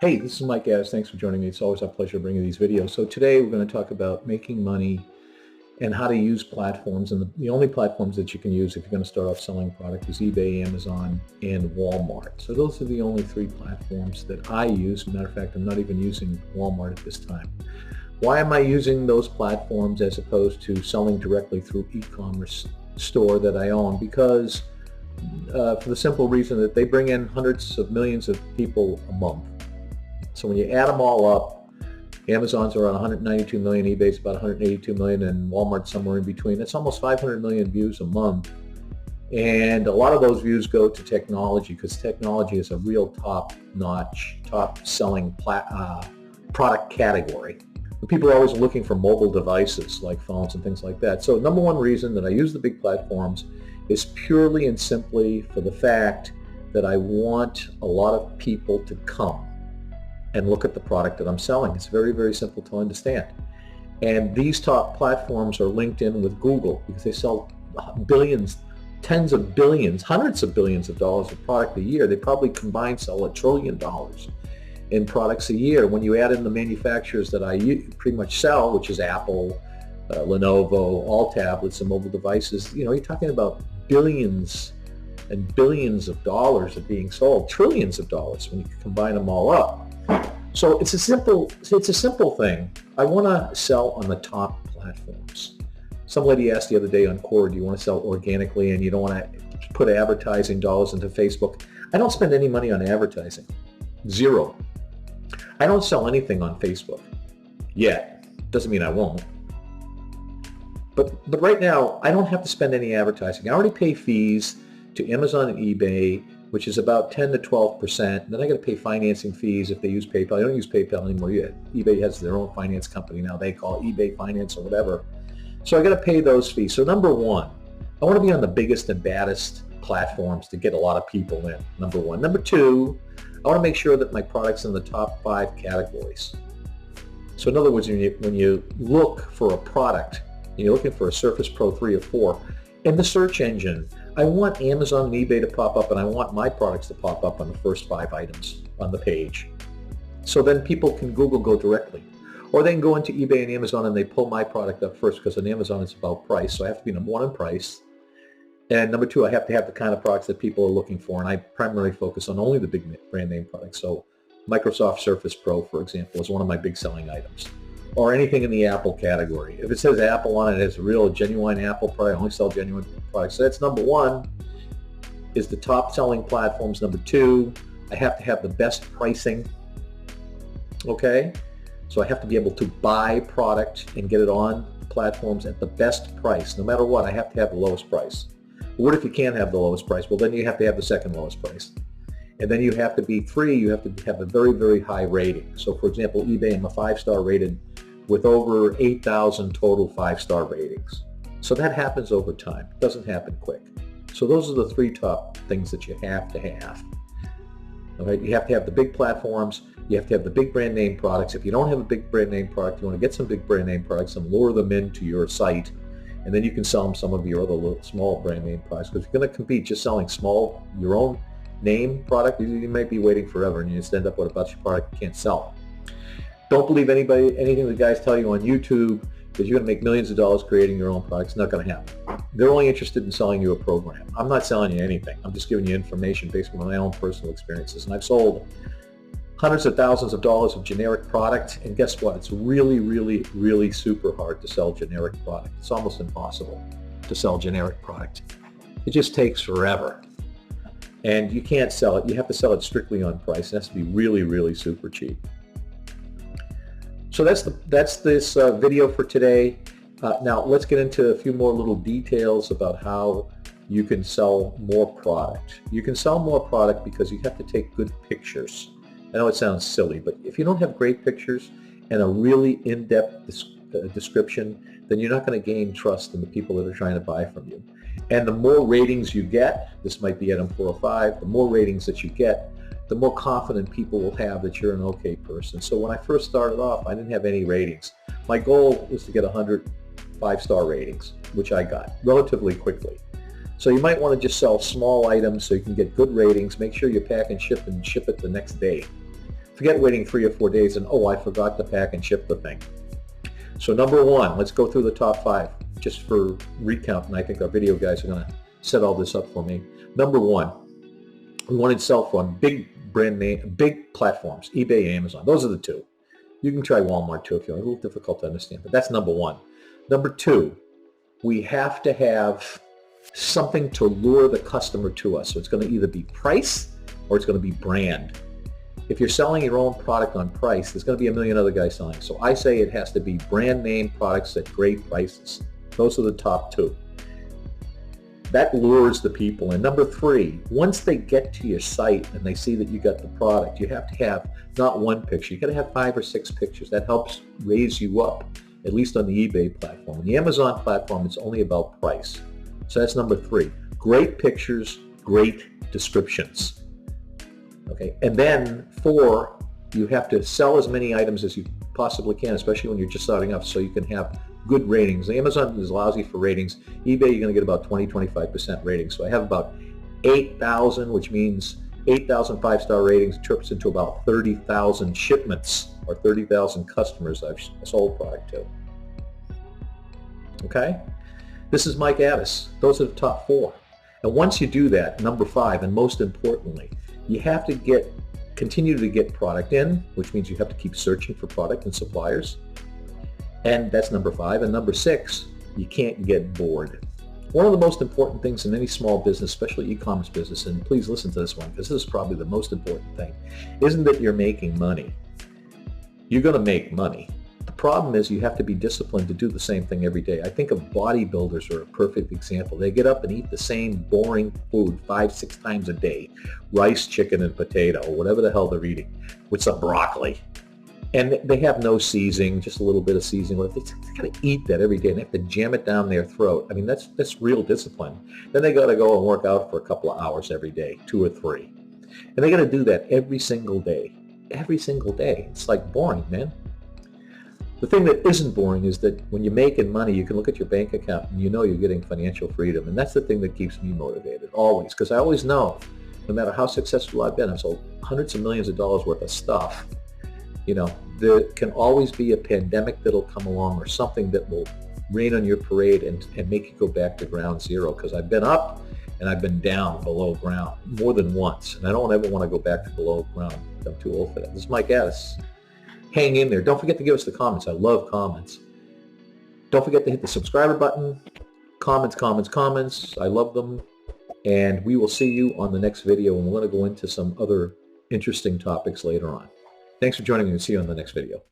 Hey, this is Mike Addis. Thanks for joining me. It's always a pleasure bringing these videos. So today we're going to talk about making money and how to use platforms. And the only platforms that you can use if you're going to start off selling product is eBay, Amazon, and Walmart. So those are the only three platforms that I use. Matter of fact, I'm not even using Walmart at this time. Why am I using those platforms as opposed to selling directly through e-commerce store that I own? Because for the simple reason that they bring in hundreds of millions of people a month. So when you add them all up, Amazon's around 192 million, eBay's about 182 million, and Walmart's somewhere in between. That's almost 500 million views a month. And a lot of those views go to technology because technology is a real top-notch, top-selling product category. People are always looking for mobile devices like phones and things like that. So number one reason that I use the big platforms is purely and simply for the fact that I want a lot of people to come and look at the product that I'm selling. It's very, very simple to understand. And these top platforms are linked in with Google because they sell billions, tens of billions, hundreds of billions of dollars of product a year. They probably combined sell $1 trillion in products a year. When you add in the manufacturers that I pretty much sell, which is Apple, Lenovo, all tablets and mobile devices, you're talking about billions and billions of dollars are being sold, trillions of dollars when you combine them all up. So it's a simple thing. I want to sell on the top platforms. Some lady asked the other day on Core, do you want to sell organically and you don't want to put advertising dollars into Facebook? I don't spend any money on advertising. Zero. I don't sell anything on Facebook yet. Doesn't mean I won't. But right now, I don't have to spend any advertising. I already pay fees to Amazon and eBay, which is about 10 to 12%. Then I got to pay financing fees if they use PayPal. I don't use PayPal anymore yet. eBay has their own finance company now. They call it eBay Finance or whatever. So I got to pay those fees. So number one, I want to be on the biggest and baddest platforms to get a lot of people in, number one. Number two, I want to make sure that my product's in the top 5 categories. So in other words, when you look for a product, and you're looking for a Surface Pro 3 or 4, in the search engine, I want Amazon and eBay to pop up, and I want my products to pop up on the first 5 items on the page. So then people can Google go directly. Or they can go into eBay and Amazon and they pull my product up first because on Amazon it's about price. So I have to be number one in price. And number two, I have to have the kind of products that people are looking for. And I primarily focus on only the big brand name products. So Microsoft Surface Pro, for example, is one of my big selling items. Or anything in the Apple category. If it says Apple on it, it's a real genuine Apple product. I only sell genuine products. So that's number one, is the top selling platforms. Number two, I have to have the best pricing. Okay? So I have to be able to buy product and get it on platforms at the best price. No matter what, I have to have the lowest price. What if you can't have the lowest price? Well, then you have to have the second lowest price. And then you have to be you have to have a very, very high rating. So for example, eBay, I'm a 5-star rated with over 8,000 total 5-star ratings. So that happens over time. It doesn't happen quick. So those are the 3 top things that you have to have. All right? You have to have the big platforms. You have to have the big brand name products. If you don't have a big brand name product, you want to get some big brand name products and lure them into your site. And then you can sell them some of your other little small brand name products. Because if you're going to compete just selling small, your own name product, you might be waiting forever and you just end up with a bunch of product you can't sell. Don't believe anything the guys tell you on YouTube because you're going to make millions of dollars creating your own products. It's not going to happen. They're only interested in selling you a program. I'm not selling you anything. I'm just giving you information based on my own personal experiences. And I've sold hundreds of thousands of dollars of generic product. And guess what? It's really, really, really super hard to sell generic product. It's almost impossible to sell generic product. It just takes forever. And you can't sell it. You have to sell it strictly on price. It has to be really, really super cheap. So that's this video for today. Now let's get into a few more little details about how you can sell more product. You can sell more product because you have to take good pictures. I know it sounds silly, but if you don't have great pictures and a really in-depth description, then you're not going to gain trust in the people that are trying to buy from you. And the more ratings you get, this might be item 4 or 5, the more ratings that you get, the more confident people will have that you're an okay person. So when I first started off, I didn't have any ratings. My goal was to get 100 5-star ratings, which I got relatively quickly. So you might want to just sell small items so you can get good ratings. Make sure you pack and ship it the next day. Forget waiting 3 or 4 days and, oh, I forgot to pack and ship the thing. So number one, let's go through the top 5 just for recount, and I think our video guys are going to set all this up for me. Number one, we want to sell from big brand name, big platforms, eBay, Amazon. Those are the 2. You can try Walmart too if you're a little difficult to understand, but that's number one. Number 2, we have to have something to lure the customer to us. So it's going to either be price or it's going to be brand. If you're selling your own product on price, there's going to be a million other guys selling. So I say it has to be brand name products at great prices. Those are the top 2. That lures the people. And number 3, once they get to your site and they see that you got the product, you have to have not one picture. You got to have 5 or 6 pictures. That helps raise you up, at least on the eBay platform. On the Amazon platform, it's only about price. So that's number 3. Great pictures, great descriptions. Okay, and then 4, you have to sell as many items as you possibly can, especially when you're just starting up, so you can have good ratings. Amazon is lousy for ratings. eBay, you're going to get about 20-25% ratings. So I have about 8,000, which means 8,000 5-star ratings trips into about 30,000 shipments or 30,000 customers I've sold product to. Okay? This is Mike Addis. Those are the top 4. And once you do that, number 5, and most importantly, you have to continue to get product in, which means you have to keep searching for product and suppliers. And that's number 5. And number 6, you can't get bored. One of the most important things in any small business, especially e-commerce business, and please listen to this one because this is probably the most important thing, isn't that you're making money. You're going to make money. The problem is you have to be disciplined to do the same thing every day. I think of bodybuilders are a perfect example. They get up and eat the same boring food 5-6 times a day. Rice, chicken, and potato, or whatever the hell they're eating, with some broccoli. And they have no seasoning, just a little bit of seasoning. They got to eat that every day, and they have to jam it down their throat. I mean, that's real discipline. Then they got to go and work out for a couple of hours every day, 2 or 3. And they got to do that every single day. Every single day. It's like boring, man. The thing that isn't boring is that when you're making money, you can look at your bank account and you know you're getting financial freedom. And that's the thing that keeps me motivated, always. Because I always know, no matter how successful I've been, I've sold hundreds of millions of dollars worth of stuff. You know, there can always be a pandemic that'll come along or something that will rain on your parade and make you go back to ground zero. Because I've been up and I've been down below ground more than once. And I don't ever want to go back to below ground. I'm too old for that. This is Mike Addis. Hang in there. Don't forget to give us the comments. I love comments. Don't forget to hit the subscriber button. Comments. I love them. And we will see you on the next video, and we're going to go into some other interesting topics later on. Thanks for joining me. See you on the next video.